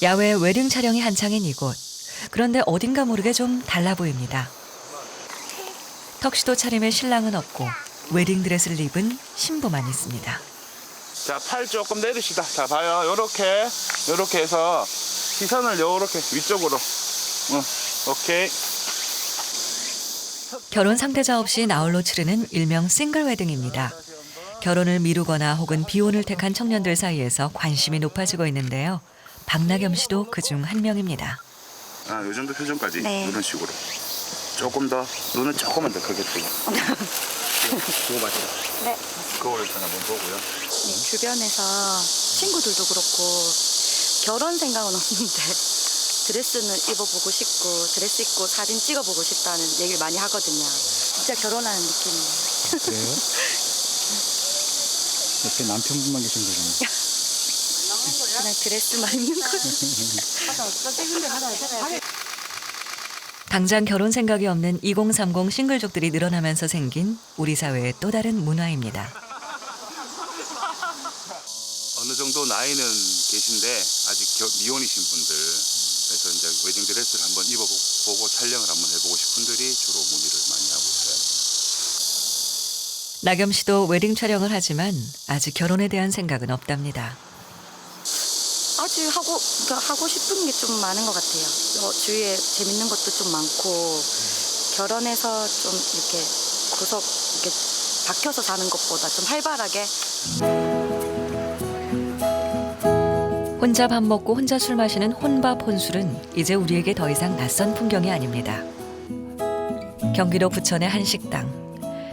야외 웨딩 촬영이 한창인 이곳. 그런데 어딘가 모르게 좀 달라 보입니다. 턱시도 차림의 신랑은 없고 웨딩드레스를 입은 신부만 있습니다. 자, 팔 조금 내리시다. 자, 봐요. 요렇게 해서 시선을 요렇게 위쪽으로. 오케이. 결혼 상대자 없이 나홀로 치르는 일명 싱글 웨딩입니다. 결혼을 미루거나 혹은 비혼을 택한 청년들 사이에서 관심이 높아지고 있는데요. 박나겸 씨도 그중 한 명입니다. 아, 요 정도 표정까지. 네. 이런 식으로. 조금 더, 눈은 조금만 더 크게 뜨고. 그거 맞죠? 네. 그거 일단 한번 보고요. 네, 주변에서 친구들도 그렇고 결혼 생각은 없는데 드레스는 입어보고 싶고 드레스 입고 사진 찍어보고 싶다는 얘기를 많이 하거든요. 진짜 결혼하는 느낌이에요. 그래요? 옆에 남편분만 계신 거잖아요. 그냥 드레스만 입는 거예요. 당장 결혼 생각이 없는 2030 싱글족들이 늘어나면서 생긴 우리 사회의 또 다른 문화입니다. 어느 정도 나이는 계신데 아직 미혼이신 분들, 그래서 이제 웨딩 드레스를 한번 입어보고 촬영을 한번 해보고 싶은 분들이 주로 문의를 많이 하고 있어요. 나겸 씨도 웨딩 촬영을 하지만 아직 결혼에 대한 생각은 없답니다. 아직 하고 싶은 게 좀 많은 것 같아요. 주위에 재밌는 것도 좀 많고 결혼해서 좀 이렇게 이렇게 박혀서 사는 것보다 좀 활발하게. 혼자 밥 먹고 혼자 술 마시는 혼밥 혼술은 이제 우리에게 더 이상 낯선 풍경이 아닙니다. 경기도 부천의 한 식당.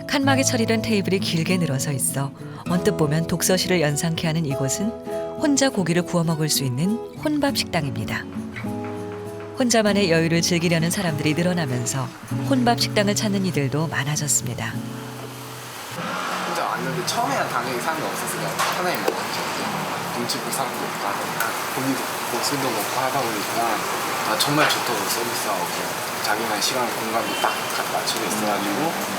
칸막이 처리된 테이블이 길게 늘어서 있어 언뜻 보면 독서실을 연상케 하는 이곳은 혼자 고기를 구워 먹을 수 있는 혼밥 식당입니다. 혼자만의 여유를 즐기려는 사람들이 늘어나면서 혼밥 식당을 찾는 이들도 많아졌습니다. 혼자 왔는데 처음에는 당연히 사람이 없었으니까 편하게 먹었죠. 눈치 볼 사람도 없고 하니까 고기도 먹고 하다 보니까 정말 좋더라고요. 서비스하고 자기만의 시간 공간도 딱 맞춰져 있어가지고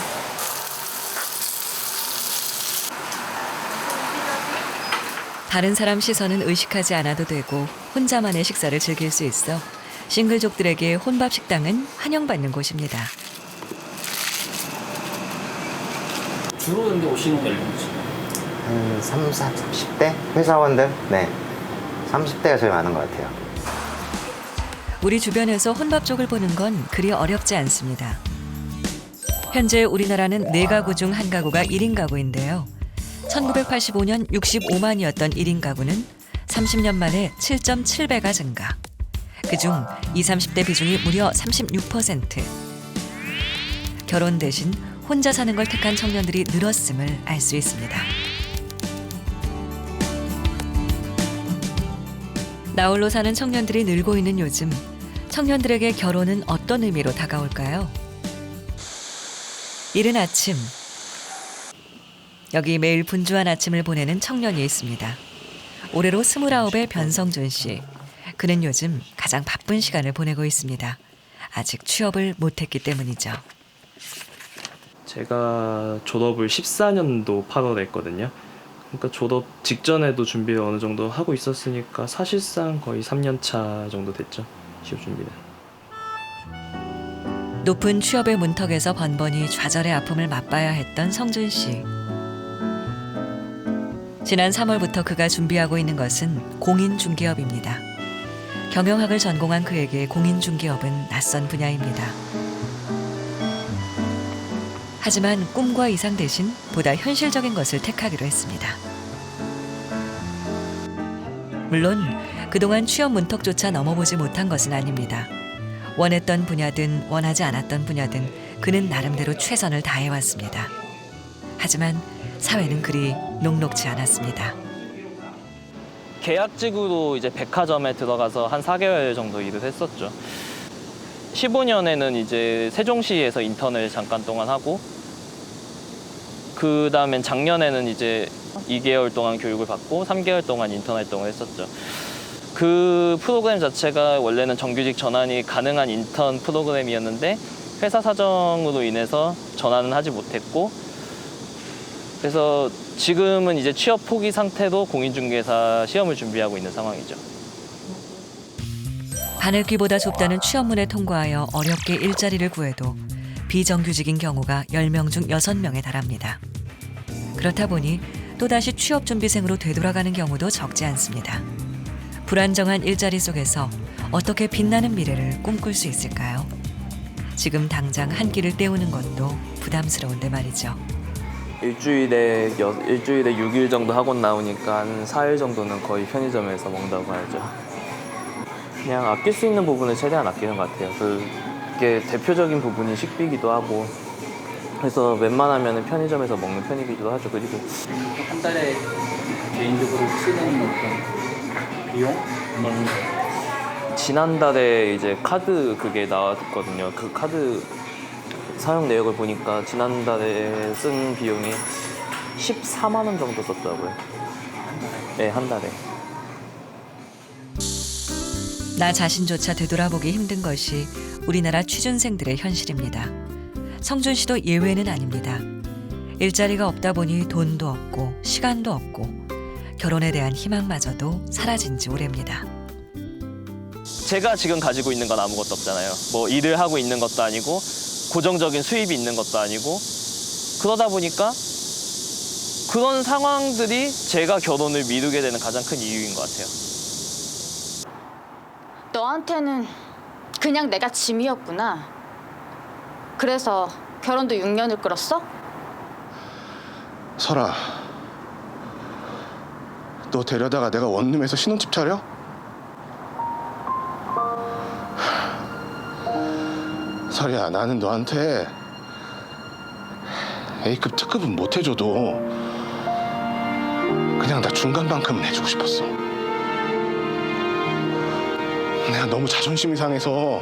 다른 사람 시선은 의식하지 않아도 되고 혼자만의 식사를 즐길 수 있어 싱글족들에게 혼밥 식당은 환영받는 곳입니다. 주로 근데 오시는 연령이지? 한 30대? 회사원들? 네. 30대가 제일 많은 것 같아요. 우리 주변에서 혼밥족을 보는 건 그리 어렵지 않습니다. 현재 우리나라는 4가구 중 1가구가 1인 가구인데요. 1985년 65만이었던 1인 가구는 30년 만에 7.7배가 증가. 그중 20, 30대 비중이 무려 36%. 결혼 대신 혼자 사는 걸 택한 청년들이 늘었음을 알 수 있습니다. 나홀로 사는 청년들이 늘고 있는 요즘, 청년들에게 결혼은 어떤 의미로 다가올까요? 이른 아침, 여기 매일 분주한 아침을 보내는 청년이 있습니다. 올해로 29의 변성준 씨. 그는 요즘 가장 바쁜 시간을 보내고 있습니다. 아직 취업을 못했기 때문이죠. 제가 졸업을 14년도 8월에 했거든요. 그러니까 졸업 직전에도 준비를 어느 정도 하고 있었으니까 사실상 거의 3년 차 정도 됐죠. 취업 준비는. 높은 취업의 문턱에서 번번이 좌절의 아픔을 맛봐야 했던 성준 씨. 지난 3월부터 그가 준비하고 있는 것은 공인중개업입니다. 경영학을 전공한 그에게 공인중개업은 낯선 분야입니다. 하지만 꿈과 이상 대신 보다 현실적인 것을 택하기로 했습니다. 물론 그동안 취업 문턱조차 넘어보지 못한 것은 아닙니다. 원했던 분야든 원하지 않았던 분야든 그는 나름대로 최선을 다해왔습니다. 하지만 사회는 그리 녹록지 않았습니다. 계약직으로 이제 백화점에 들어가서 한 4개월 정도 일을 했었죠. 15년에는 이제 세종시에서 인턴을 잠깐 동안 하고 그 다음엔 작년에는 이제 2개월 동안 교육을 받고 3개월 동안 인턴 활동을 했었죠. 그 프로그램 자체가 원래는 정규직 전환이 가능한 인턴 프로그램이었는데 회사 사정으로 인해서 전환은 하지 못했고 그래서 지금은 이제 취업 포기 상태로 공인중개사 시험을 준비하고 있는 상황이죠. 바늘귀보다 좁다는 취업문에 통과하여 어렵게 일자리를 구해도 비정규직인 경우가 10명 중 6명에 달합니다. 그렇다 보니 또다시 취업준비생으로 되돌아가는 경우도 적지 않습니다. 불안정한 일자리 속에서 어떻게 빛나는 미래를 꿈꿀 수 있을까요? 지금 당장 한 끼를 때우는 것도 부담스러운데 말이죠. 일주일에 6일 정도 학원 나오니까 한 4일 정도는 거의 편의점에서 먹는다고 하죠. 그냥 아낄 수 있는 부분을 최대한 아끼는 것 같아요. 그게 대표적인 부분이 식비기도 하고 그래서 웬만하면 편의점에서 먹는 편이기도 하죠. 그리고 한 달에 개인적으로 쓰는 어떤 비용? 지난달에 이제 카드 그게 나왔거든요. 그 카드 사용 내역을 보니까 지난달에 쓴 비용이 14만 원 정도 썼더라고요. 네, 한 달에. 나 자신조차 되돌아보기 힘든 것이 우리나라 취준생들의 현실입니다. 성준 씨도 예외는 아닙니다. 일자리가 없다 보니 돈도 없고 시간도 없고 결혼에 대한 희망마저도 사라진 지 오래입니다. 제가 지금 가지고 있는 건 아무것도 없잖아요. 뭐 일을 하고 있는 것도 아니고 고정적인 수입이 있는 것도 아니고 그러다 보니까 그런 상황들이 제가 결혼을 미루게 되는 가장 큰 이유인 것 같아요. 너한테는 그냥 내가 짐이었구나. 그래서 결혼도 6년을 끌었어? 설아, 너 데려다가 내가 원룸에서 신혼집 차려? 설이야, 나는 너한테 A급 특급은 못 해줘도 그냥 나 중간만큼은 해주고 싶었어. 내가 너무 자존심이 상해서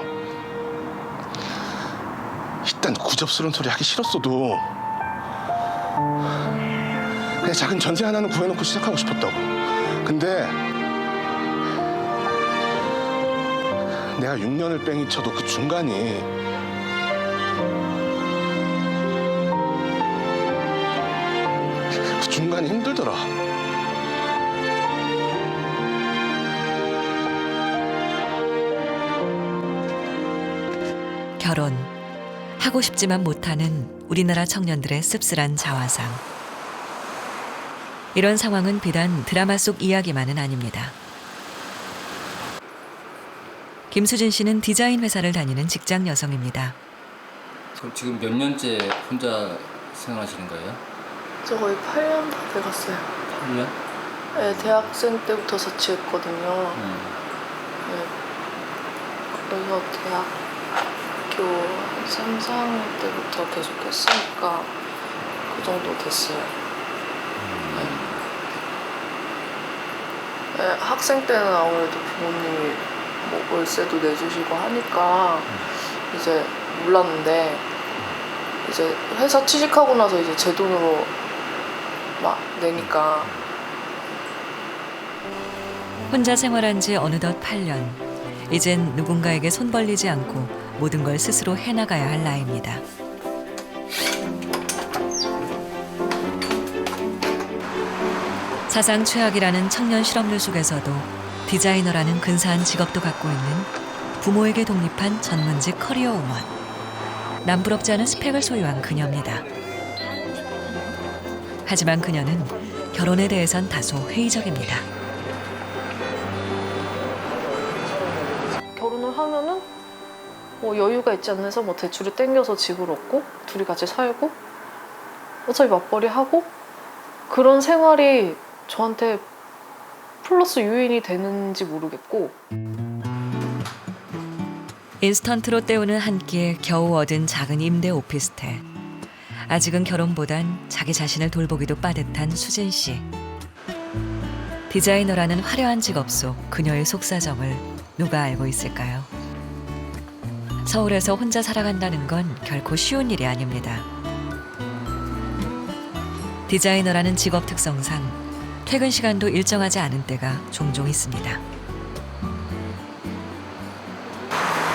일단 구접스러운 소리 하기 싫었어도 그냥 작은 전세 하나는 구해놓고 시작하고 싶었다고. 근데 내가 6년을 뺑이 쳐도 그 중간이 힘들더라. 결혼, 하고 싶지만 못하는 우리나라 청년들의 씁쓸한 자화상. 이런 상황은 비단 드라마 속 이야기만은 아닙니다. 김수진 씨는 디자인 회사를 다니는 직장 여성입니다. 지금 몇 년째 혼자 생활하시는 거예요? 저 거의 8년 다 돼갔어요. 8년? 네, 대학생 때부터 자취했거든요. 네, 그래서 대학교 3, 4학년 때부터 계속 했으니까 그 정도 됐어요. 네, 학생 때는 아무래도 부모님이 뭐 월세도 내주시고 하니까 이제 몰랐는데 이제 회사 취직하고 나서 이제 제 돈으로 막 내니까. 혼자 생활한 지 어느덧 8년. 이젠 누군가에게 손 벌리지 않고 모든 걸 스스로 해나가야 할 나이입니다. 사상 최악이라는 청년 실업률 속에서도 디자이너라는 근사한 직업도 갖고 있는 부모에게 독립한 전문직 커리어 우먼. 남부럽지 않은 스펙을 소유한 그녀입니다. 하지만 그녀는 결혼에 대해선 다소 회의적입니다. 결혼을 하면은 뭐 여유가 있지 않아서 뭐 대출을 땡겨서 집을 얻고 둘이 같이 살고 어차피 맞벌이 하고 그런 생활이 저한테 플러스 요인이 되는지 모르겠고. 인스턴트로 때우는 한 끼에 겨우 얻은 작은 임대 오피스텔. 아직은 결혼보단 자기 자신을 돌보기도 빠듯한 수진 씨. 디자이너라는 화려한 직업 속 그녀의 속사정을 누가 알고 있을까요? 서울에서 혼자 살아간다는 건 결코 쉬운 일이 아닙니다. 디자이너라는 직업 특성상 퇴근 시간도 일정하지 않은 때가 종종 있습니다.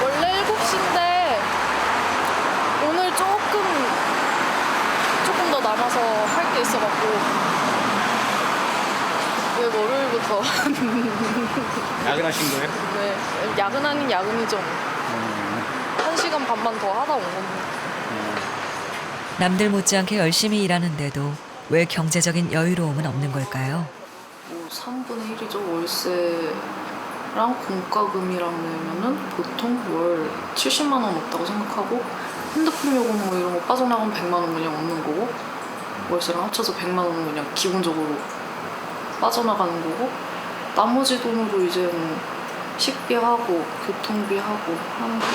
원래 7시인데 오늘 조금 더 남아서 할 게 있어갖고 월요일부터. 야근하신 거예요? 네, 야근 아닌 야근이죠. 1시간 반만 더 하다 온 겁니다. 남들 못지않게 열심히 일하는데도 왜 경제적인 여유로움은 없는 걸까요? 뭐 3분의 1이죠. 월세랑 공과금이랑 내면은 보통 월 70만 원 없다고 생각하고 핸드폰 요금 뭐 이런 거 빠져나가면 100만 원 그냥 없는 거고 월세랑 합쳐서 100만 원은 그냥 기본적으로 빠져나가는 거고 나머지 돈으로 이제는 식비하고 교통비하고 하는 거죠.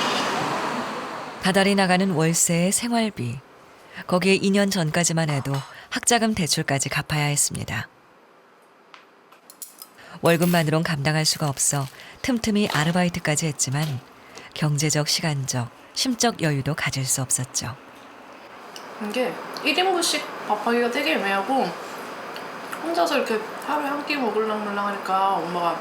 다달이 나가는 월세의 생활비. 거기에 2년 전까지만 해도 학자금 대출까지 갚아야 했습니다. 월급만으론 감당할 수가 없어 틈틈이 아르바이트까지 했지만 경제적, 시간적, 심적 여유도 가질 수 없었죠. 이게 1인분씩 밥하기가 되게 애매하고 혼자서 이렇게 하루에 한 끼 먹을랑 하니까 엄마가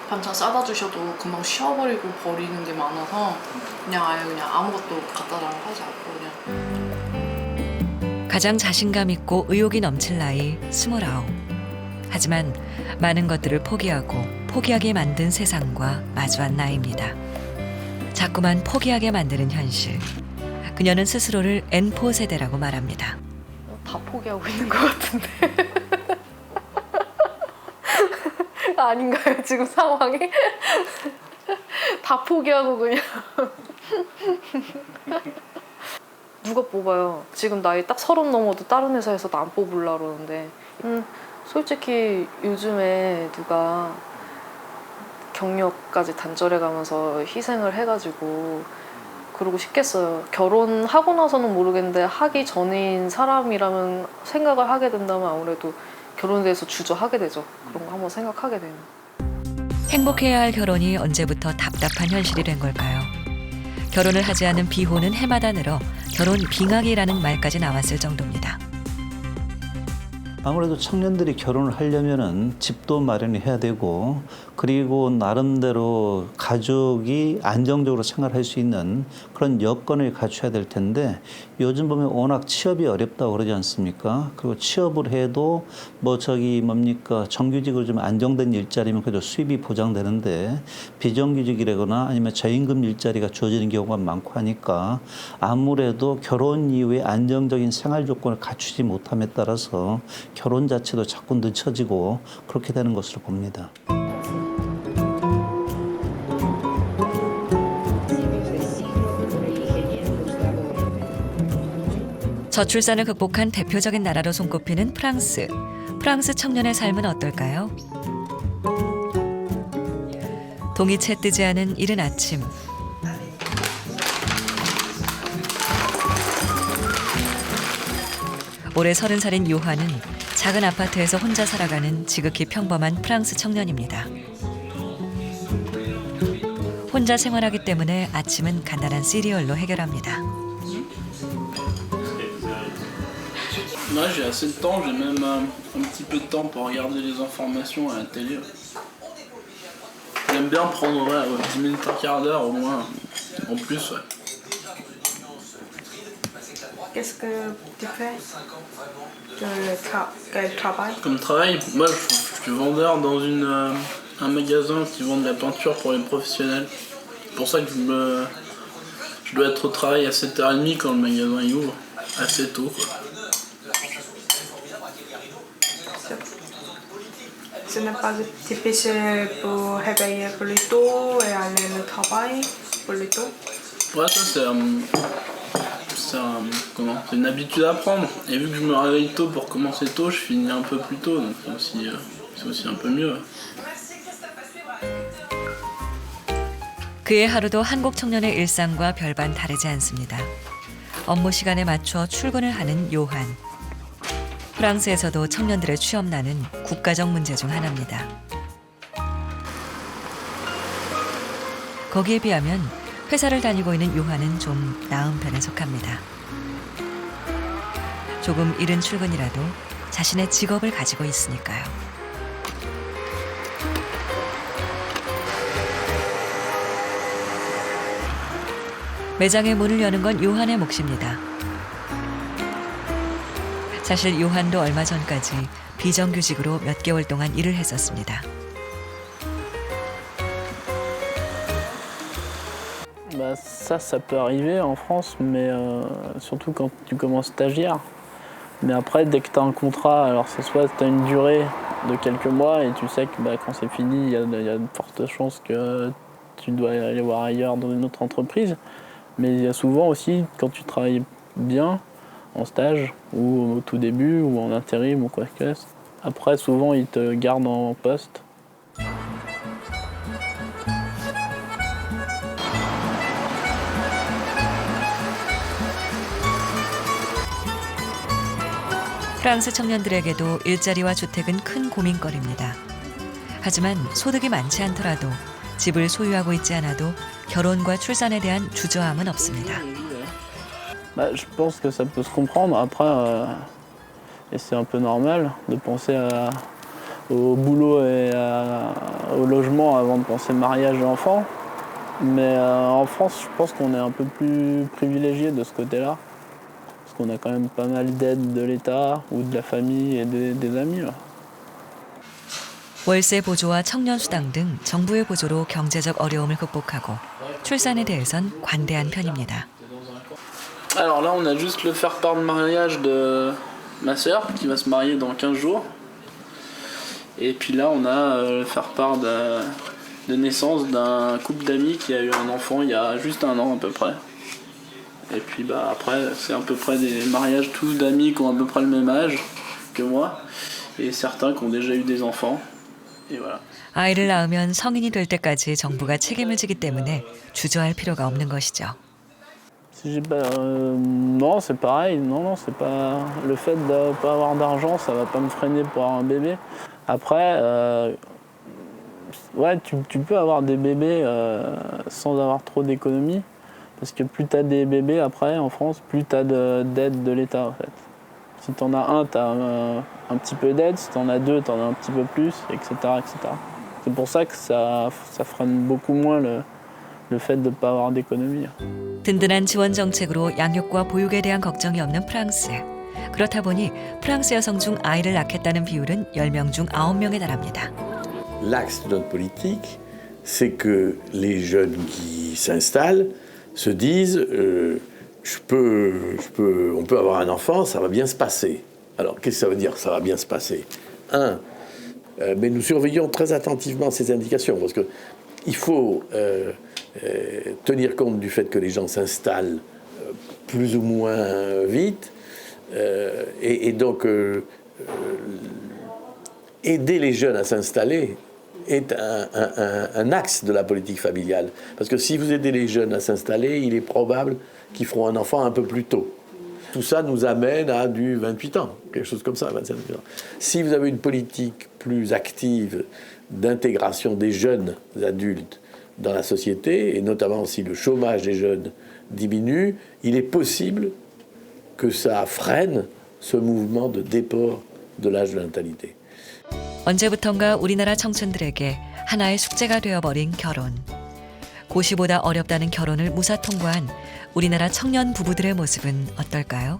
반찬 싸다 주셔도 금방 쉬어버리고 버리는 게 많아서 그냥 아예 그냥 아무것도 갖다 달라고 하지 않고 그냥. 가장 자신감 있고 의욕이 넘칠 나이 29. 하지만 많은 것들을 포기하고 포기하게 만든 세상과 마주한 나이입니다. 자꾸만 포기하게 만드는 현실. 그녀는 스스로를 N4 세대라고 말합니다. 다 포기하고 있는 것 같은데. 아닌가요, 지금 상황이? 다 포기하고 그냥. 누가 뽑아요? 지금 나이 딱 30 넘어도 다른 회사에서도 안 뽑으려고 그러는데 솔직히 요즘에 누가 경력까지 단절해가면서 희생을 해가지고 그러고 싶겠어요. 결혼하고 나서는 모르겠는데 하기 전인 사람이라면 생각을 하게 된다면 아무래도 결혼에 대해서 주저하게 되죠. 그런 거 한번 생각하게 돼요. 행복해야 할 결혼이 언제부터 답답한 현실이 된 걸까요? 결혼을 하지 않은 비혼은 해마다 늘어 결혼 빙하기라는 말까지 나왔을 정도입니다. 아무래도 청년들이 결혼을 하려면은 집도 마련해야 되고 그리고 나름대로 가족이 안정적으로 생활할 수 있는 그런 여건을 갖춰야 될 텐데 요즘 보면 워낙 취업이 어렵다고 그러지 않습니까? 그리고 취업을 해도 정규직으로 좀 안정된 일자리면 그래도 수입이 보장되는데 비정규직이라거나 아니면 저임금 일자리가 주어지는 경우가 많고 하니까 아무래도 결혼 이후에 안정적인 생활 조건을 갖추지 못함에 따라서 결혼 자체도 자꾸 늦춰지고 그렇게 되는 것으로 봅니다. 저출산을 극복한 대표적인 나라로 손꼽히는 프랑스. 프랑스 청년의 삶은 어떨까요? 동이채 뜨지 않은 이른 아침. 올해 30살인 요한은 작은 아파트에서 혼자 살아가는 지극히 평범한 프랑스 청년입니다. 혼자 생활하기 때문에 아침은 간단한 시리얼로 해결합니다. Moi j'ai assez de temps, j'ai même un petit peu de temps pour regarder les informations à la télé. J'aime bien prendre 10 minutes, un quart d'heure au moins, en plus. Ouais. Qu'est-ce que tu fais? Quel travail? Comme travail, moi je suis vendeur dans un magasin qui vend de la peinture pour les professionnels. C'est pour ça que je dois être au travail à 7h30 quand le magasin il ouvre, assez tôt quoi. Ce n'est pas typique pour réveiller plus tôt et aller au travail plus tôt? Ouais, ça c'est une habitude à prendre. Et vu que je me réveille tôt pour commencer tôt, je finis un peu plus tôt, donc c'est aussi un peu mieux. 그의 하루도 한국 청년의 일상과 별반 다르지 않습니다. 업무 시간에 맞춰 출근을 하는 요한. 프랑스에서도 청년들의 취업난은 국가적 문제 중 하나입니다. 거기에 비하면 회사를 다니고 있는 요한은 좀 나은 편에 속합니다. 조금 이른 출근이라도 자신의 직업을 가지고 있으니까요. 매장의 문을 여는 건 요한의 몫입니다. 사실 요한도 얼마 전까지 비정규직으로 몇 개월 동안 일을 했었습니다. Bah, ça peut arriver en France, mais surtout quand tu commences stagiaire. Mais après, dès que tu as un contrat, alors c'est soit tu as une durée de quelques mois et tu sais que bah, quand c'est fini, il y a de fortes chances que tu dois aller voir ailleurs dans une autre entreprise. Mais il y a souvent aussi, quand tu travailles bien en stage ou au tout début ou en intérim ou quoi que ce soit, après souvent ils te gardent en poste. 프랑스 청년들에게도 일자리와 주택은 큰 고민거리입니다. 하지만 소득이 많지 않더라도 집을 소유하고 있지 않아도 결혼과 출산에 대한 주저함은 없습니다. Bah, je pense que ça peut se comprendre. Après, et c'est un peu normal de penser au boulot et au logement avant de penser mariage et enfants. Mais en France, je pense qu'on est un peu plus privilégié de ce côté-là. Parce qu'on a quand même pas mal d'aides de l'État ou de la famille et des amis. Là. 월세 보조와 청년 수당 등 정부의 보조로 경제적 어려움을 극복하고 출산에 대해선 관대한 편입니다. Alors là, on a juste le faire-part de mariage de ma sœur qui va se marier dans 15 jours. Et puis là, on a le faire-part de naissance d'un couple d'amis qui a eu un enfant il y a juste 1 an à peu près. Et puis bah, après, c'est à peu près des mariages tous d'amis qui ont à peu près le même âge que moi. Et certains qui ont déjà eu des enfants. Et voilà. 아이를 낳으면 성인이 될 때까지 정부가 책임을 지기 때문에 주저할 필요가 없는 것이죠. Non, c'est pareil. Non, c'est pas le fait de pas avoir d'argent, ça va pas me freiner pour avoir un bébé. Après, ouais, tu peux avoir des bébés sans avoir trop d'économies, parce que plus tu as des bébés après en France, plus tu as d'aide de l'État en fait. Si tu en as un, tu as un petit peu d'aide. Si tu en as 2, tu en as un petit peu plus, etc., etc. C'est pour ça que ça freine beaucoup moins le fait de ne pas avoir d'économie. 든든한 지원 정책으로 양육과 보육에 대한 걱정이 없는 프랑스. 그렇다 보니 프랑스 여성 중 아이를 낳겠다는 비율은 10명 중 9명에 달합니다. L'axe de notre politique, c'est que les jeunes qui s'installent se disent on peut avoir un enfant, ça va bien se passer. Alors, qu'est-ce que ça veut dire, ça va bien se passer? Mais nous surveillons très attentivement ces indications, parce qu'il faut tenir compte du fait que les gens s'installent plus ou moins vite, et donc aider les jeunes à s'installer est un axe de la politique familiale. Parce que si vous aidez les jeunes à s'installer, il est probable qu'ils feront un enfant un peu plus tôt. Tout ça nous amène à du 28 ans, quelque chose comme ça, 25 ans. Si vous avez une politique plus active d'intégration des jeunes adultes dans la société, et notamment si le chômage des jeunes diminue, il est possible que ça freine ce mouvement de déport de l'âge de la natalité. 언제부턴가 우리나라 청춘들에게 하나의 숙제가 되어버린 결혼. 고시보다 어렵다는 결혼을 무사 통과한 우리나라 청년 부부들의 모습은 어떨까요?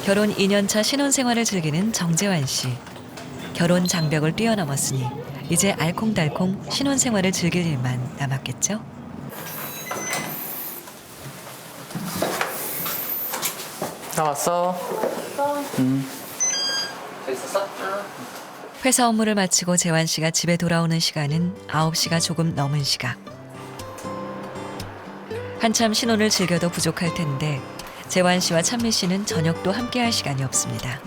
결혼 2년차 신혼생활을 즐기는 정재환 씨. 결혼 장벽을 뛰어넘었으니 이제 알콩달콩 신혼생활을 즐길 일만 남았겠죠? 다 왔어? 잘 있었어? 회사 업무를 마치고 재환 씨가 집에 돌아오는 시간은 9시가 조금 넘은 시각. 한참 신혼을 즐겨도 부족할 텐데 재환 씨와 찬미 씨는 저녁도 함께할 시간이 없습니다.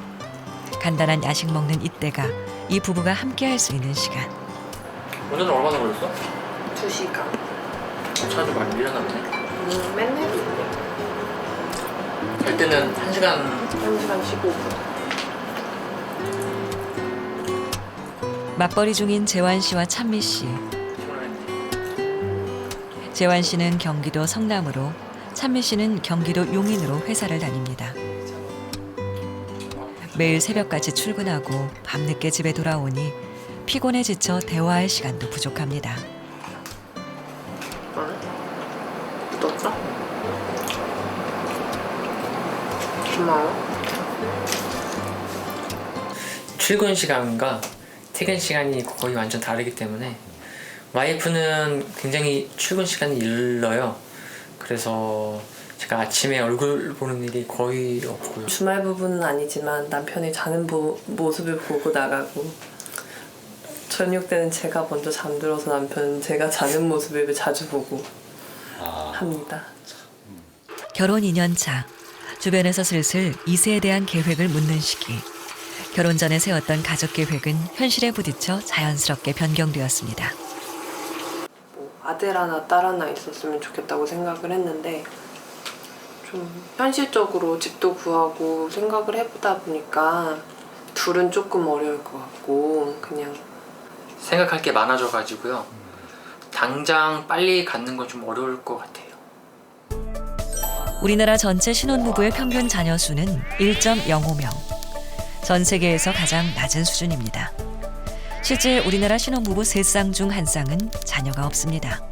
간단한 야식 먹는 이때가 이 부부가 함께할 수 있는 시간. 운전 얼마나 걸렸어? 2시간. 차 좀 많이 밀렸나 보네. 맨날 갈 때는 1시간 15분. 맞벌이 중인 재환 씨와 찬미 씨. 재환 씨는 경기도 성남으로, 찬미 씨는 경기도 용인으로 회사를 다닙니다. 매일 새벽까지 출근하고 밤늦게 집에 돌아오니 피곤해 지쳐 대화할 시간도 부족합니다. 묻었어? 고마워. 출근 시간과 퇴근 시간이 거의 완전 다르기 때문에 와이프는 굉장히 출근 시간이 일러요. 그래서 제가 아침에 얼굴 보는 일이 거의 없고요. 주말 부부는 아니지만 남편이 자는 모습을 보고 나가고 저녁 때는 제가 먼저 잠들어서 남편은 제가 자는 모습을 자주 보고 합니다. 결혼 2년 차. 주변에서 슬슬 2세에 대한 계획을 묻는 시기. 결혼 전에 세웠던 가족 계획은 현실에 부딪혀 자연스럽게 변경되었습니다. 아들 하나 딸 하나 있었으면 좋겠다고 생각을 했는데 좀 현실적으로 집도 구하고 생각을 해보다 보니까 둘은 조금 어려울 것 같고 그냥 생각할 게 많아져가지고요. 당장 빨리 갖는 건 좀 어려울 것 같아요. 우리나라 전체 신혼부부의 평균 자녀 수는 1.05명. 전 세계에서 가장 낮은 수준입니다. 실제 우리나라 신혼부부 3쌍 중 1쌍은 자녀가 없습니다.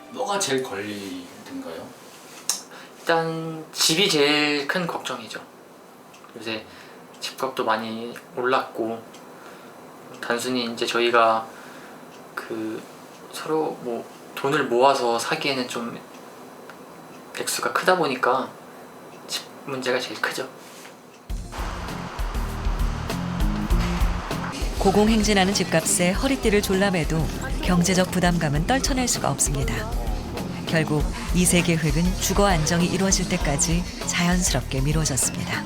뭐가 제일 걸리던가요? 일단 집이 제일 큰 걱정이죠. 요새 집값도 많이 올랐고 단순히 이제 저희가 그 서로 뭐 돈을 모아서 사기에는 좀 액수가 크다 보니까 집 문제가 제일 크죠. 고공행진하는 집값에 허리띠를 졸라매도 경제적 부담감은 떨쳐낼 수가 없습니다. 결국 2세 계획은 주거 안정이 이루어질 때까지 자연스럽게 미뤄졌습니다.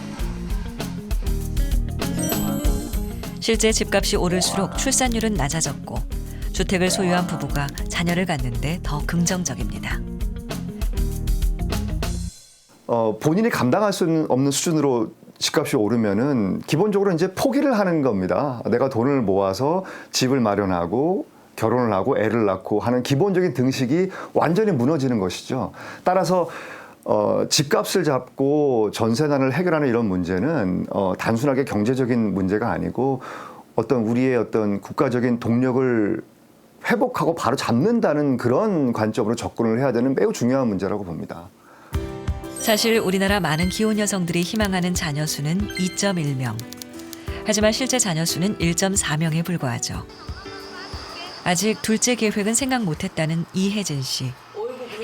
실제 집값이 오를수록 출산율은 낮아졌고 주택을 소유한 부부가 자녀를 갖는데 더 긍정적입니다. 본인이 감당할 수 없는 수준으로 집값이 오르면은 기본적으로 이제 포기를 하는 겁니다. 내가 돈을 모아서 집을 마련하고 결혼을 하고 애를 낳고 하는 기본적인 등식이 완전히 무너지는 것이죠. 따라서 집값을 잡고 전세난을 해결하는 이런 문제는 단순하게 경제적인 문제가 아니고 어떤 우리의 어떤 국가적인 동력을 회복하고 바로 잡는다는 그런 관점으로 접근을 해야 되는 매우 중요한 문제라고 봅니다. 사실 우리나라 많은 기혼 여성들이 희망하는 자녀 수는 2.1명. 하지만 실제 자녀 수는 1.4명에 불과하죠. 아직 둘째 계획은 생각 못했다는 이혜진 씨.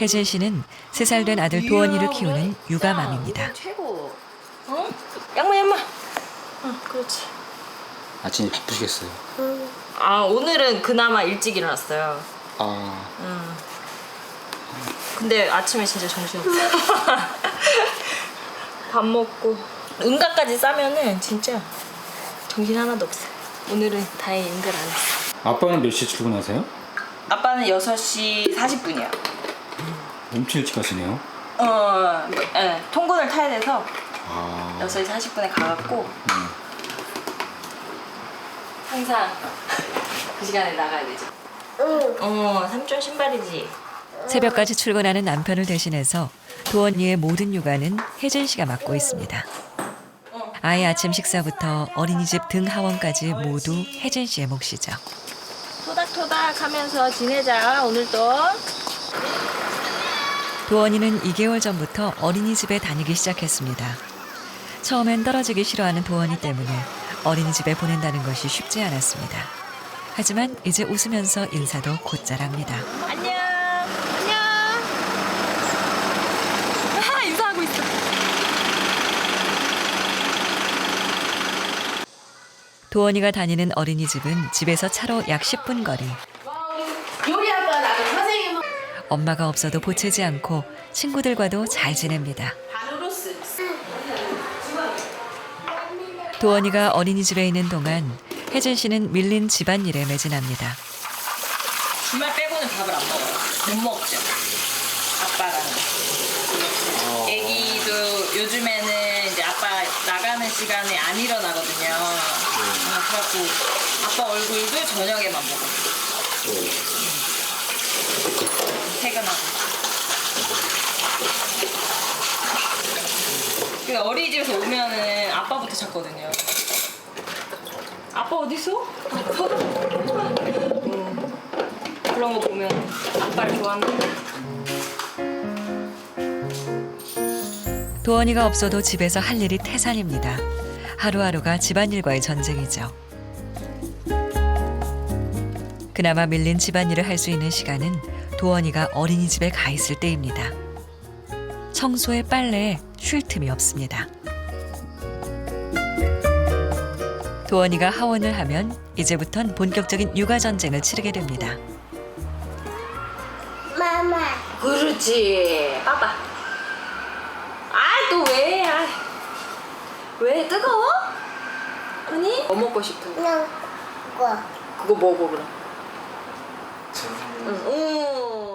혜진 씨는 3살 된 아들 도원이를 키우는 육아맘입니다. 최고. 어? 양마. 그렇지. 아침에 바쁘시겠어요? 아 오늘은 그나마 일찍 일어났어요. 근데 아침에 진짜 정신없어. 밥 먹고 응가까지 싸면은 진짜 정신 하나도 없어. 오늘은 다행히 응가를 안 했어. 아빠는 몇 시에 출근하세요? 아빠는 6시 40분이야. 엄청 일찍 가시네요. 네, 통근을 타야 돼서 6시 40분에 가갖고 항상 그 시간에 나가야 되죠. 삼촌 신발이지. 새벽까지 출근하는 남편을 대신해서 도원이의 모든 육아는 혜진 씨가 맡고 있습니다. 아이 아침 식사부터 어린이집 등 하원까지 모두 혜진 씨의 몫이죠. 토닥토닥 하면서 지내자 오늘도. 도원이는 2개월 전부터 어린이집에 다니기 시작했습니다. 처음엔 떨어지기 싫어하는 도원이 때문에 어린이집에 보낸다는 것이 쉽지 않았습니다. 하지만 이제 웃으면서 인사도 곧잘 합니다. 안녕. 인사하고 있어. 도원이가 다니는 어린이집은 집에서 차로 약 10분 거리. 요리 아빠 나도 선생님. 엄마가 없어도 보채지 않고 친구들과도 잘 지냅니다. 도원이가 어린이집에 있는 동안 혜진 씨는 밀린 집안일에 매진합니다. 주말 빼고는 밥을 안 먹어요. 못 먹죠. 아빠랑. 애기도 요즘에는 이제 아빠 나가는 시간에 안 일어나거든요. 그래갖고 아빠 얼굴도 저녁에만 먹어요. 퇴근하고. 어린이집에서 오면은 아빠부터 찾거든요. 아빠 어딨어? 그런 거 보면 아빠를 좋아하는. 도원이가 없어도 집에서 할 일이 태산입니다. 하루하루가 집안일과의 전쟁이죠. 그나마 밀린 집안일을 할 수 있는 시간은 도원이가 어린이집에 가 있을 때입니다. 청소에 빨래에 쉴 틈이 없습니다. 도원이가 하원을 하면 이제부턴 본격적인 육아 전쟁을 치르게 됩니다. 마마. 그렇지. 봐봐. 또 왜? 왜 뜨거워? 아니? 뭐 먹고 싶은 거? 그냥 그거 먹어 그럼.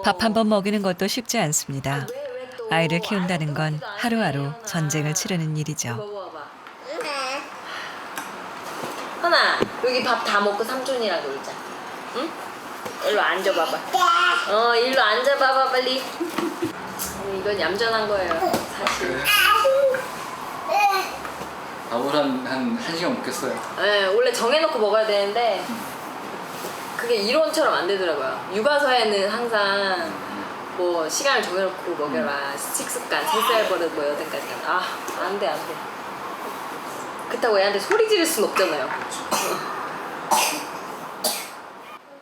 밥 한 번 먹이는 것도 쉽지 않습니다. 아이를 키운다는 건 하루하루 전쟁을 치르는 일이죠. 하나 여기 밥 다 먹고 삼촌이랑 놀자. 응? 일로 앉아봐봐. 일로 앉아봐봐 빨리. 이건 얌전한 거예요 사실. 밥을 한 1시간 먹겠어요. 네, 원래 정해놓고 먹어야 되는데 그게 이론처럼 안 되더라고요. 육아서에는 항상 뭐 시간을 정해놓고 먹여라. 식습관, 3살 버릇 뭐 8까지. 안 돼. 그렇다고 애한테 소리 지를 순 없잖아요.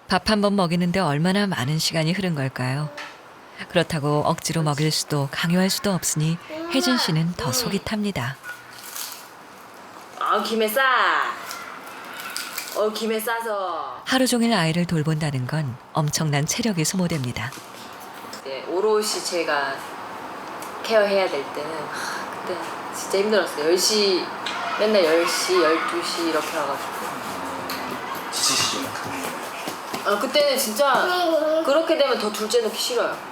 밥 한 번 먹이는데 얼마나 많은 시간이 흐른 걸까요? 그렇다고 억지로 먹일 수도 강요할 수도 없으니 혜진 씨는 더 속이 탑니다. 김에 싸. 김에 싸서. 하루 종일 아이를 돌본다는 건 엄청난 체력이 소모됩니다. 오롯이 제가 케어해야 될 때는 그때 진짜 힘들었어요. 10시 맨날 10시, 12시 이렇게 와가지고 지치시죠? 그때는 진짜 그렇게 되면 더 둘째 놓기 싫어요.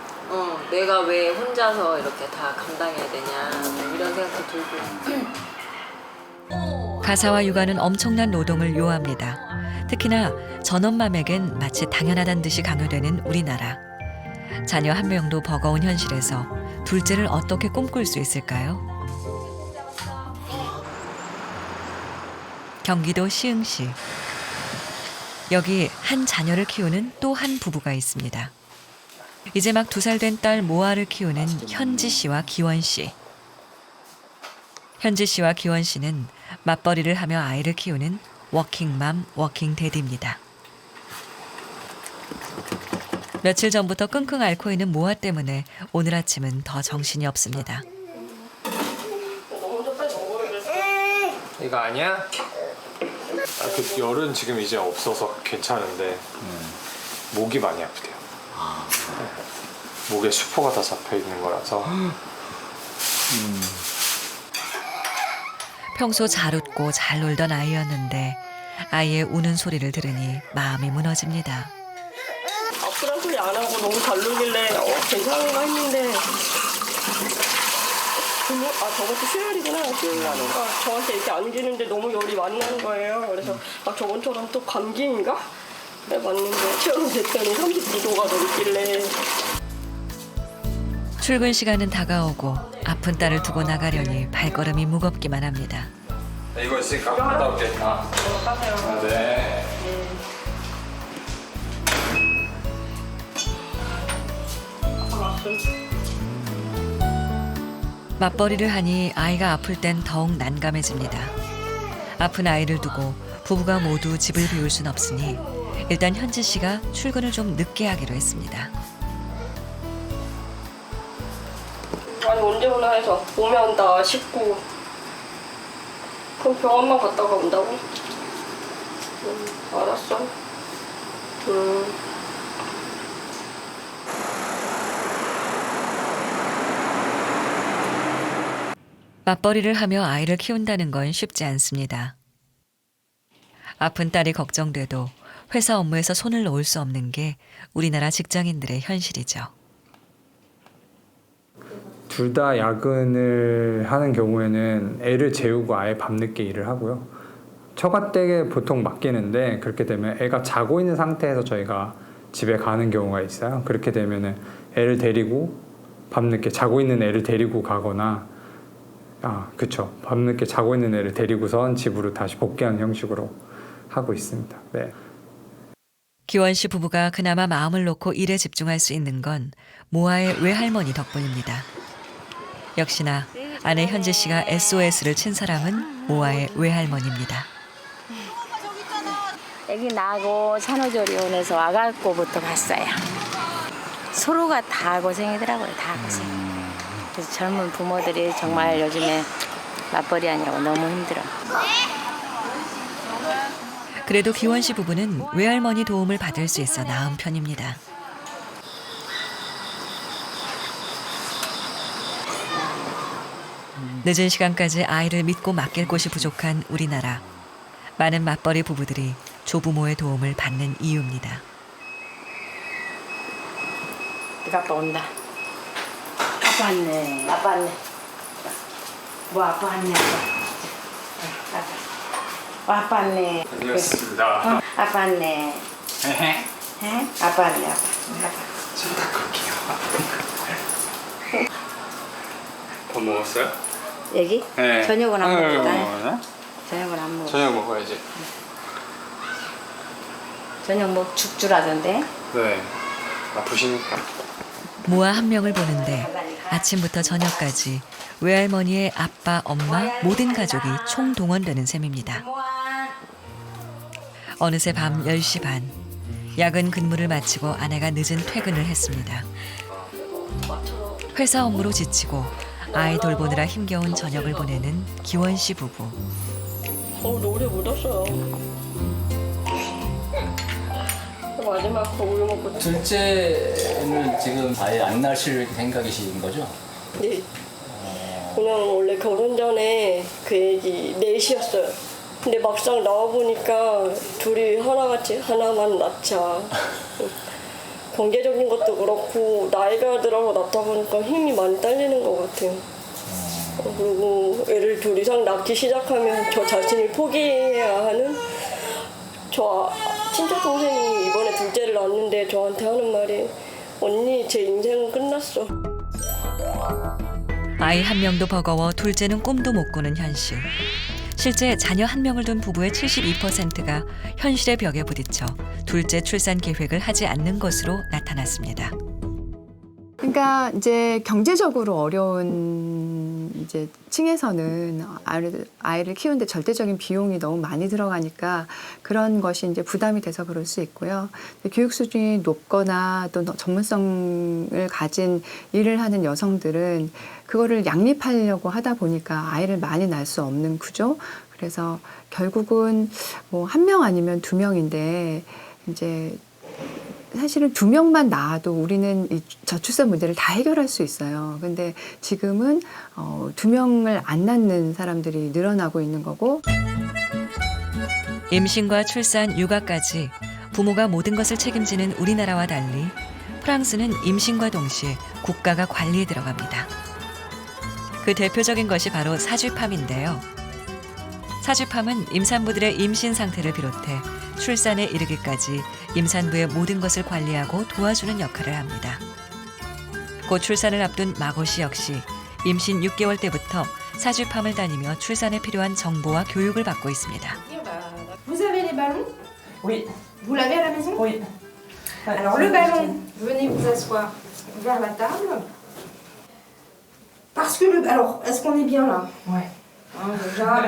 내가 왜 혼자서 이렇게 다 감당해야 되냐 이런 생각도 들고. 가사와 육아는 엄청난 노동을 요합니다. 특히나 전엄맘에겐 마치 당연하다는 듯이 강요되는 우리나라. 자녀 한 명도 버거운 현실에서 둘째를 어떻게 꿈꿀 수 있을까요? 경기도 시흥시. 여기 한 자녀를 키우는 또 한 부부가 있습니다. 이제 막 2살 된 딸 모아를 키우는 현지 씨와 기원 씨. 현지 씨와 기원 씨는 맞벌이를 하며 아이를 키우는 워킹맘, 워킹데디입니다. 며칠 전부터 끙끙 앓고 있는 모아 때문에 오늘 아침은 더 정신이 없습니다. 이거 아니야? 그 열은 지금 이제 없어서 괜찮은데 목이 많이 아프대요. 목에 수포가 다 잡혀 있는 거라서. 평소 잘 웃고 잘 놀던 아이였는데 아이의 우는 소리를 들으니 마음이 무너집니다. 아프단 소리 안 하고 너무 잘 놀길래 괜찮은가 했는데 저것도 수요일이구나. 수요일 나니까 저한테 이렇게 앉는데 너무 열이 많이 나는 거예요. 그래서 저번처럼 또 감기인가? 맞는데 체온됐더니 39도가 넘길래. 출근 시간은 다가오고 아픈 딸을 두고 나가려니 발걸음이 무겁기만 합니다. 이거 있으니까 갔다 올게. 네. 맞벌이를 하니 아이가 아플 땐 더욱 난감해집니다. 아픈 아이를 두고 부부가 모두 집을 비울 순 없으니 일단 현지 씨가 출근을 좀 늦게 하기로 했습니다. 아니 언제 오나 해서 오면 나 씻고 그럼 병원만 갔다가 온다고? 알았어. 맞벌이를 하며 아이를 키운다는 건 쉽지 않습니다. 아픈 딸이 걱정돼도 회사 업무에서 손을 놓을 수 없는 게 우리나라 직장인들의 현실이죠. 둘 다 야근을 하는 경우에는 애를 재우고 아예 밤늦게 일을 하고요. 처가댁에 보통 맡기는데 그렇게 되면 애가 자고 있는 상태에서 저희가 집에 가는 경우가 있어요. 그렇게 되면 애를 데리고 밤늦게 자고 있는 애를 데리고 가거나 그쵸. 밤늦게 자고 있는 애를 데리고선 집으로 다시 복귀하는 형식으로 하고 있습니다. 네. 기원 씨 부부가 그나마 마음을 놓고 일에 집중할 수 있는 건 모아의 외할머니 덕분입니다. 역시나 아내 현지 씨가 SOS를 친 사람은 모아의 외할머니입니다. 애기 낳고 산후조리원에서 와갖고부터 봤어요. 서로가 다 고생이더라고요. 다 고생. 그래서 젊은 부모들이 정말 요즘에 맞벌이 하냐고 너무 힘들어. 그래도 기원 씨 부부는 외할머니 도움을 받을 수 있어 나은 편입니다. 늦은 시간까지 아이를 믿고 맡길 곳이 부족한 우리나라. 많은 맞벌이 부부들이 조부모의 도움을 받는 이유입니다. 아빠 온다. 아빠 왔네. 아빠 왔네. 뭐 아빠 왔네. 아빠 왔네. 안녕하십니까. 아빠 왔네. 아빠 왔네. 아빠. 좀 닦을게요. 밥 먹었어요? 여기? 네. 저녁은 안 아유, 먹었다. 먹었나? 저녁은 안 먹어. 저녁 먹어야지. 저녁 뭐 죽주라던데? 네. 아프시니까. 모아 한 명을 보는데 아침부터 저녁까지 외할머니의 아빠, 엄마 모든 가족이 총동원되는 셈입니다. 어느새 밤 10시 반. 야근 근무를 마치고 아내가 늦은 퇴근을 했습니다. 회사 업무로 지치고 아이 돌보느라 힘겨운 저녁을 보내는 기원 씨 부부. 노래 못 왔어요. 마지막 거울 먹고. 둘째는 지금 아예 안 낳으실 생각이신 거죠? 네. 그냥 원래 결혼 전에 계획이 넷이었어요. 근데 막상 나와보니까 둘이 하나같이 하나만 낳자. 경제적인 것도 그렇고 나이가 들어서 낳다 보니까 힘이 많이 딸리는 것 같아요. 그리고 애를 둘 이상 낳기 시작하면 저 자신을 포기해야 하는 저 친척 동생이 이번에 둘째를 낳았는데 저한테 하는 말이 언니 제 인생은 끝났어. 아이 한 명도 버거워 둘째는 꿈도 못 꾸는 현실. 실제 자녀 한 명을 둔 부부의 72%가 현실의 벽에 부딪혀 둘째 출산 계획을 하지 않는 것으로 나타났습니다. 그러니까 이제 경제적으로 어려운 이제 층에서는 아이를 키우는데 절대적인 비용이 너무 많이 들어가니까 그런 것이 이제 부담이 돼서 그럴 수 있고요. 교육 수준이 높거나 또 전문성을 가진 일을 하는 여성들은 그거를 양립하려고 하다 보니까 아이를 많이 낳을 수 없는 구조. 그래서 결국은 뭐 한 명 아니면 두 명인데 이제 사실은 두 명만 낳아도 우리는 이 저출산 문제를 다 해결할 수 있어요. 근데 지금은 두 명을 안 낳는 사람들이 늘어나고 있는 거고. 임신과 출산, 육아까지 부모가 모든 것을 책임지는 우리나라와 달리 프랑스는 임신과 동시에 국가가 관리에 들어갑니다. 그 대표적인 것이 바로 사주팜인데요. 사주팜은 임산부들의 임신 상태를 비롯해 출산에 이르기까지 임산부의 모든 것을 관리하고 도와주는 역할을 합니다. 곧 출산을 앞둔 마고 씨 역시 임신 6개월 때부터 사주팜을 다니며 출산에 필요한 정보와 교육을 받고 있습니다. Vous avez les ballons? Oui. Vous l'avez à la maison? Oui. Alors le ballon, venez vous asseoir vers la table. Parce que alors, est-ce qu'on est bien là? Ouais. Déjà,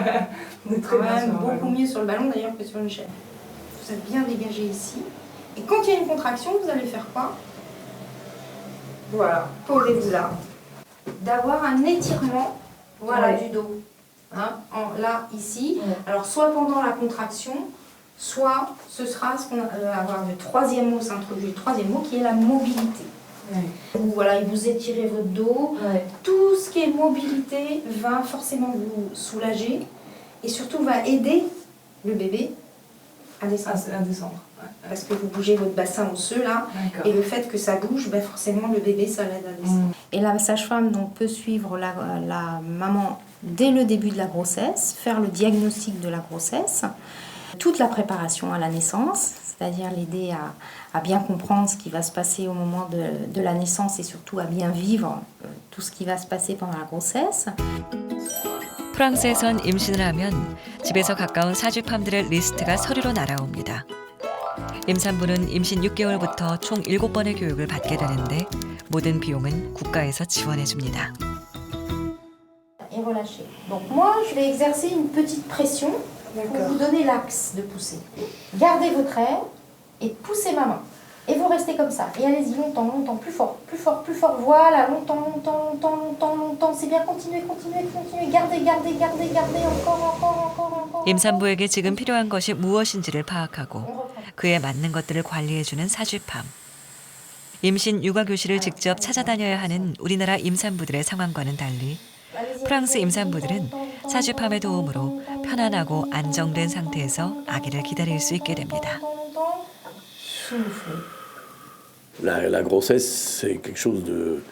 on est très quand bien même sur le beaucoup ballon. mieux sur le ballon d'ailleurs que sur une chaise. Vous êtes bien dégagé ici. Et quand il y a une contraction, vous allez faire quoi? Voilà, posez-vous là. D'avoir un étirement, voilà, du dos. Hein, là, ici. Alors, soit pendant la contraction, soit ce sera ce qu'on va avoir le troisième mot, s'introduit le troisième mot qui est la mobilité. Vous, voilà, et vous étirez votre dos. Tout ce qui est mobilité va forcément vous soulager et surtout va aider le bébé à descendre. Parce que vous bougez votre bassin osseux là, et le fait que ça bouge, ben forcément le bébé ça l'aide à descendre. Et la sage-femme donc peut suivre la maman dès le début de la grossesse, faire le diagnostic de la grossesse, toute la préparation à la naissance, c'est-à-dire l'aider à bien comprendre ce qui va se passer au moment de la naissance et surtout à bien vivre tout ce qui va se passer pendant la grossesse. 프랑스에선 임신을 하면 집에서 가까운 사주팜들의 리스트가 서류로 날아옵니다. 임산부는 임신 6개월부터 총 7번의 교육을 받게 되는데 모든 비용은 국가에서 지원해 줍니다. relâcher. Donc moi, je vais exercer une petite pression pour vous donner l'axe de pousser. Gardez votre air et poussez ma main. Et vous restez comme ça. Et allez-y longtemps, longtemps, plus fort, plus fort, plus fort. Voilà, longtemps, longtemps, longtemps, longtemps, longtemps. C'est bien, continuez, continuez, continuez. Gardez, gardez, gardez, gardez. Encore, encore, encore, encore. 임산부에게 지금 필요한 것이 무엇인지를 파악하고 그에 맞는 것들을 관리해주는 사주팜. 임신 육아 교실을 직접 찾아다녀야 하는 우리나라 임산부들의 상황과는 달리 프랑스 임산부들은 사주팜의 도움으로 편안하고 안정된 상태에서 아기를 기다릴 수 있게 됩니다. La grossesse, c'est quelque chose de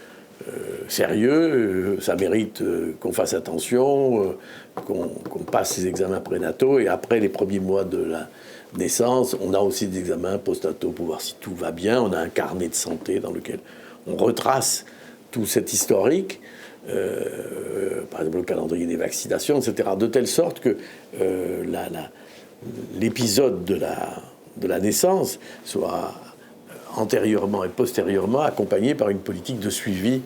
sérieux, ça mérite qu'on fasse attention, qu'on passe ces examens prénataux et après les premiers mois de la naissance, on a aussi des examens postnataux pour voir si tout va bien. On a un carnet de santé dans lequel on retrace tout cet historique, par exemple le calendrier des vaccinations, etc., de telle sorte que l'épisode de la naissance soit antérieurement et postérieurement accompagné par une politique de suivi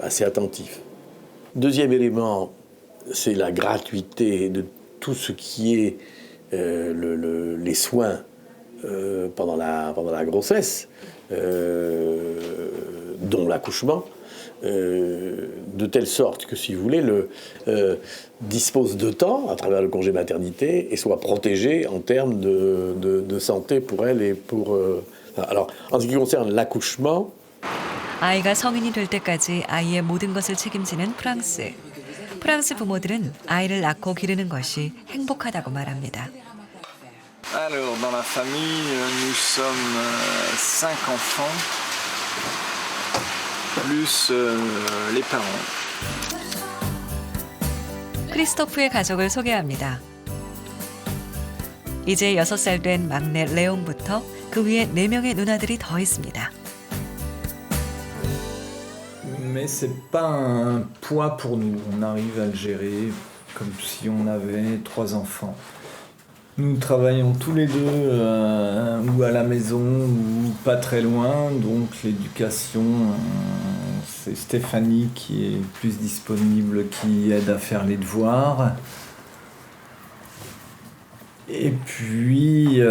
assez attentif. Deuxième élément, c'est la gratuité de tout ce qui est les soins pendant la grossesse, dont l'accouchement, de telle sorte que, si vous voulez, dispose de temps à travers le congé maternité et soit protégé en termes de santé pour elle et pour... Alors, en ce qui concerne l'accouchement... 아이가 성인이 될 때까지 아이의 모든 것을 책임지는 프랑스. 프랑스 부모들은 아이를 낳고 기르는 것이 행복하다고 말합니다. Alors, dans la famille, nous sommes 5 enfants, plus les parents. 크리스토프의 가족을 소개합니다. 이제 6살 된 막내 레옹부터 그 위에 4명의 누나들이 더 있습니다. Mais c'est pas un poids pour nous. On arrive à le gérer comme si on avait 3 enfants. Nous travaillons tous les deux ou à la maison ou pas très loin, donc l'éducation, c'est Stéphanie qui est plus disponible, qui aide à faire les devoirs. Et puis,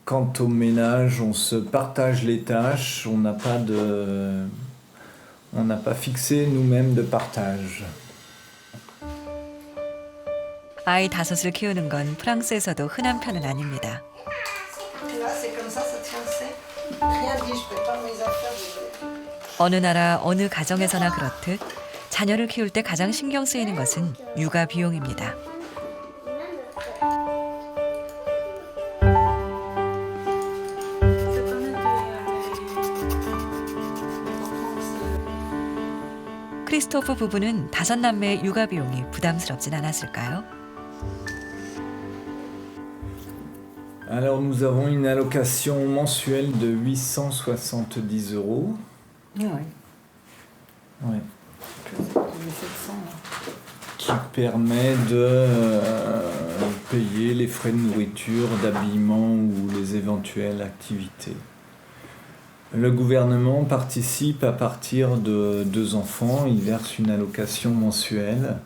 quant au ménage, on se partage les tâches, on n'a pas fixé nous-mêmes de partage. 아이 5을 키우는 건 프랑스에서도 흔한 편은 아닙니다. 어느 나라 어느 가정에서나 그렇듯 자녀를 키울 때 가장 신경 쓰이는 것은 육아 비용입니다. 크리스토프 부부는 5남매의 육아 비용이 부담스럽진 않았을까요? Alors nous avons une allocation mensuelle de 870 €. Ouais. Qui permet de payer les frais de nourriture, d'habillement ou les éventuelles activités. Le gouvernement participe à partir de 2 enfants, il verse une allocation mensuelle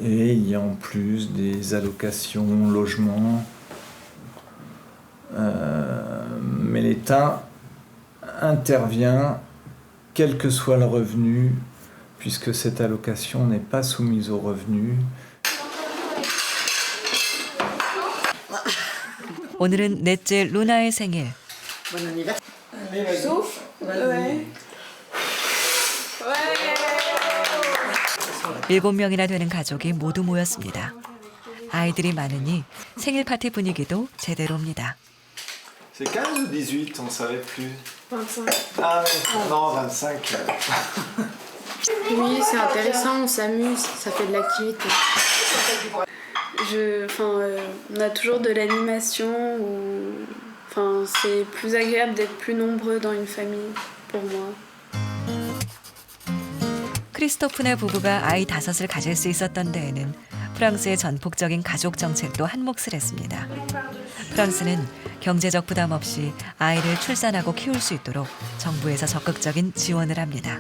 et il y a en plus des allocations logement. Mais l'État intervient quel que soit le revenu, puisque cette allocation n'est pas soumise au revenu. 오늘은 넷째 루나의 생일. Souffle. Ouais. 7명이나 되는 가족이 모두 모였습니다. 아이들이 많으니 생일 파티 분위기도 제대로입니다. C'est 15 ou 18, on ne savait plus. 25. Ah non, 25. Oui, c'est intéressant, on s'amuse, ça fait de l'activité. On a toujours de l'animation, c'est plus agréable d'être plus nombreux dans une famille, pour moi. 크리스토프네 부부가 아이 5을 가질 수 있었던 데에는 프랑스의 전폭적인 가족 정책도 한몫을 했습니다. 프랑스는 경제적 부담 없이 아이를 출산하고 키울 수 있도록 정부에서 적극적인 지원을 합니다.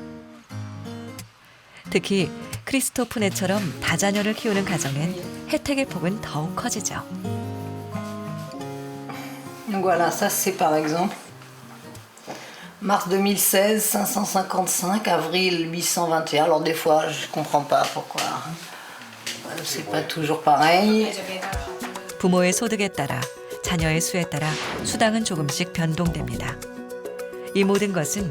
특히 크리스토프네처럼 다자녀를 키우는 가정엔 혜택의 폭은 더욱 커지죠. Donc voilà, ça c'est par exemple mars 2016, 555, avril 821. Alors des fois, je comprends pas pourquoi. C'est pas toujours pareil. 부모의 소득에 따라 자녀의 수에 따라 수당은 조금씩 변동됩니다. 이 모든 것은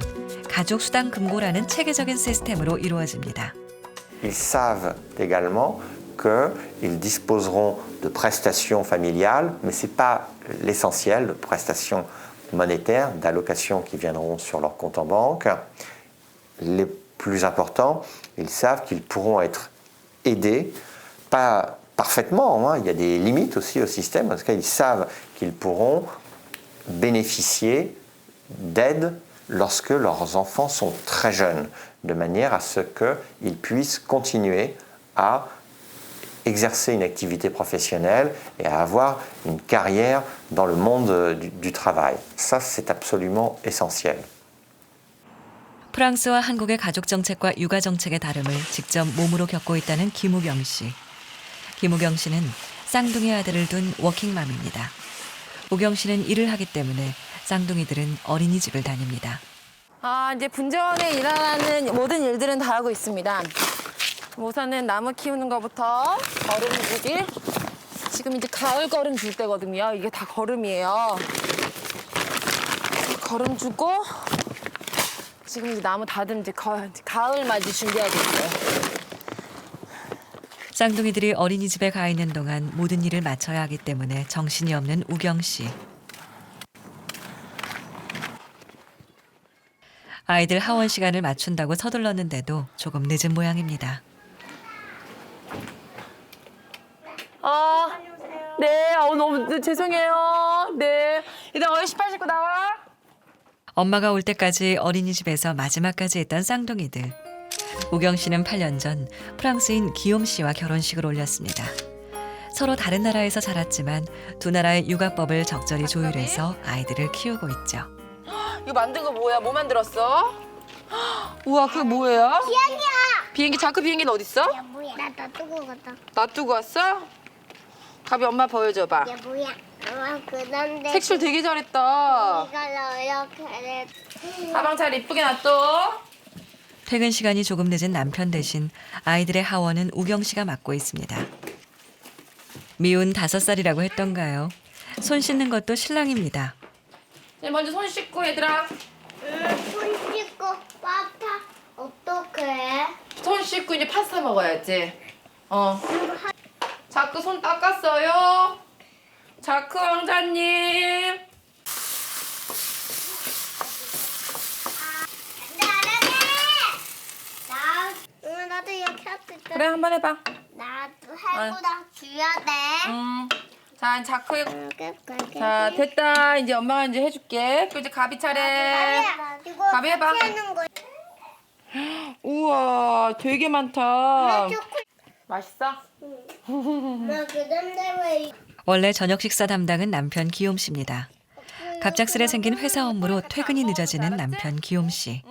가족 수당 금고라는 체계적인 시스템으로 이루어집니다. Ils savent également qu'ils disposeront de prestations familiales, mais ce n'est pas l'essentiel, de prestations monétaires, d'allocations qui viendront sur leur compte en banque. Les plus importants, ils savent qu'ils pourront être aidés, pas parfaitement, hein, il y a des limites aussi au système, en tout cas ils savent qu'ils pourront bénéficier d'aide lorsque leurs enfants sont très jeunes, de manière à ce qu'ils puissent continuer à exercer une activité professionnelle et à avoir une carrière dans le monde du travail. Ça, c'est absolument essentiel. 프랑스와 한국의 가족 정책과 육아 정책의 다름을 직접 몸으로 겪고 있다는 김우경 씨. 김우경 씨는 쌍둥이 아들을 둔 워킹맘입니다. 우경 씨는 일을 하기 때문에 쌍둥이들은 어린이집을 다닙니다. 이제 분전에 일어나는 모든 일들은 다 하고 있습니다. 우선은 나무 키우는 거부터 거름 주기. 지금 이제 가을 거름 줄 때거든요. 이게 다 거름이에요. 거름 주고 지금 이제 나무 다듬 이제 가을 맞이 준비하고 있어요. 쌍둥이들이 어린이집에 가 있는 동안 모든 일을 마쳐야 하기 때문에 정신이 없는 우경 씨. 아이들 하원 시간을 맞춘다고 서둘렀는데도 조금 늦은 모양입니다. 네, 너무 죄송해요. 네, 일단 어린 18 싣고 나와. 엄마가 올 때까지 어린이집에서 마지막까지 있던 쌍둥이들. 우경 씨는 8년 전 프랑스인 기욤 씨와 결혼식을 올렸습니다. 서로 다른 나라에서 자랐지만 두 나라의 육아법을 적절히 조율해서 아이들을 키우고 있죠. 이거 만든 거 뭐야? 뭐 만들었어? 우와, 그게 뭐예요? 비행기야. 비행기, 자크 비행기는 어딨어? 야 뭐야? 나 놔두고 갔다. 놔두고 왔어? 가비 엄마 보여줘봐. 야 뭐야? 그런데 색칠 되게 잘했다. 이걸로 이렇게 해. 가방 잘 이쁘게 놔둬. 퇴근 시간이 조금 늦은 남편 대신 아이들의 하원은 우경 씨가 맡고 있습니다. 미운 5살이라고 했던가요? 손 씻는 것도 신랑입니다. 네, 먼저 손 씻고 얘들아. 손 씻고 파스타 어떡해? 손 씻고 이제 파스타 먹어야지. 자크 손 닦았어요. 자크 왕자님. 나도 이렇게 할 수 있다. 그래, 한번 해봐. 나도 해보다 줘야 돼. 자, 자크. 자, 됐다. 이제 엄마가 이제 해줄게. 또 이제 가비 차례. 가비 해봐. 우와, 되게 많다. 맛있어? 나 그다음에 원래 저녁 식사 담당은 남편 기욤 씨입니다. 갑작스레 생긴 회사 업무로 퇴근이 늦어지는 남편 기욤 씨.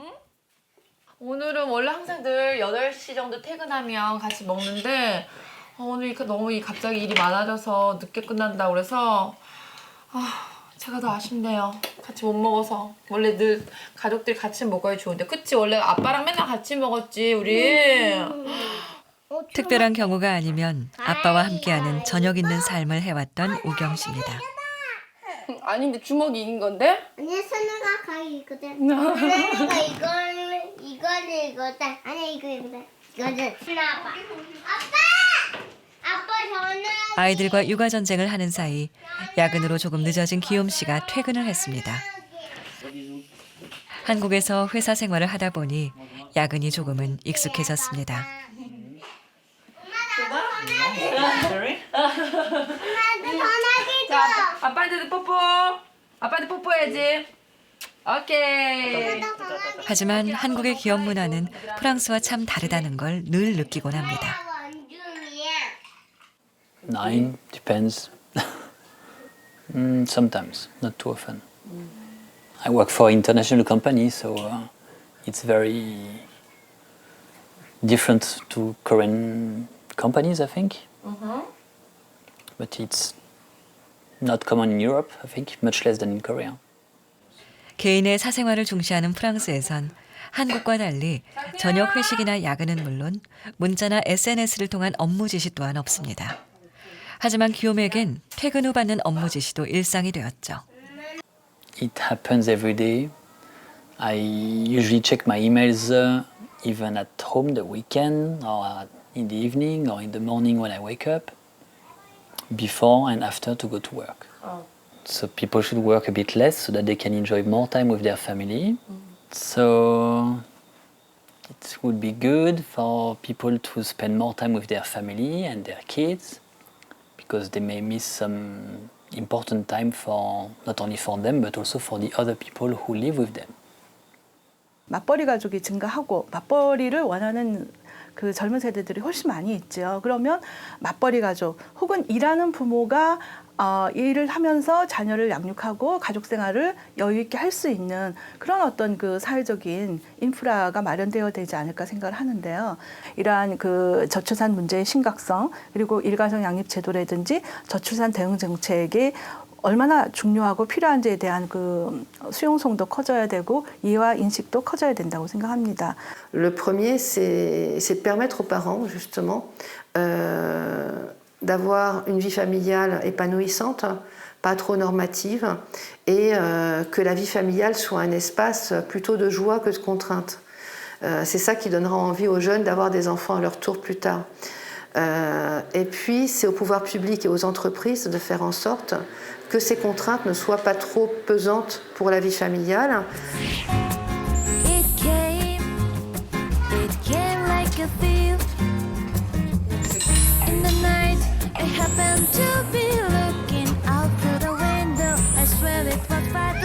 오늘은 원래 항상 늘 8시 정도 퇴근하면 같이 먹는데 오늘 너무 갑자기 일이 많아져서 늦게 끝난다고 그래서 제가 더 아쉽네요. 같이 못 먹어서. 원래 늘 가족들이 같이 먹어야 좋은데. 그치? 원래 아빠랑 맨날 같이 먹었지 우리. 특별한 경우가 아니면 아빠와 함께하는 저녁 있는 삶을 해왔던 우경 씨입니다. 아니 근데 주먹이 이긴 건데? 아니 선우가 가위 이거든. 선우가 이거를 이거든. 아니 이거든. 아빠. 아빠 저는 아이들과 육아 전쟁을 하는 사이 야근으로 조금 늦어진 기욤 씨가 퇴근을 했습니다. 한국에서 회사 생활을 하다 보니 야근이 조금은 익숙해졌습니다. 자, 아빠한테도 뽀뽀. 아빠한테 뽀뽀해야지. 오케이. 하지만 한국의 기업 문화는 프랑스와 참 다르다는 걸 늘 느끼곤 합니다. 9 depends. Sometimes, not too often. I work for international company, so it's very different to Korean companies, I think. But it's not common in Europe, I think, much less than in Korea. 개인의 사생활을 중시하는 프랑스에선 한국과 달리 저녁 회식이나 야근은 물론 문자나 SNS를 통한 업무 지시 또한 없습니다. 하지만 기욤에겐 퇴근 후 받는 업무 지시도 일상이 되었죠. It happens every day. I usually check my emails even at home the weekend or in the evening or in the morning when I wake up, before and after to go to work. So people should work a bit less so that they can enjoy more time with their family. So it would be good for people to spend more time with their family and their kids because they may miss some important time for not only for them but also for the other people who live with them. 맞벌이 가족이 증가하고 맞벌이를 원하는 그 젊은 세대들이 훨씬 많이 있죠. 그러면 맞벌이 가족 혹은 일하는 부모가 일을 하면서 자녀를 양육하고 가족 생활을 여유 있게 할 수 있는 그런 어떤 그 사회적인 인프라가 마련되어야 되지 않을까 생각을 하는데요. 이러한 그 저출산 문제의 심각성 그리고 일가정 양립 제도라든지 저출산 대응 정책이 얼마나 중요하고 필요한지에 대한 그 수용성도 커져야 되고 이해와 인식도 커져야 된다고 생각합니다. Le premier, c'est permettre aux parents justement d'avoir une vie familiale épanouissante, pas trop normative, et que la vie familiale soit un espace plutôt de joie que de contrainte. C'est ça qui donnera envie aux jeunes d'avoir des enfants à leur tour plus tard. Et puis, c'est au pouvoir public et aux entreprises de faire en sorte que ces contraintes ne soient pas trop pesantes pour la vie familiale. It came like a thief. In the night, I happened to be looking out through the window. I swear it was 5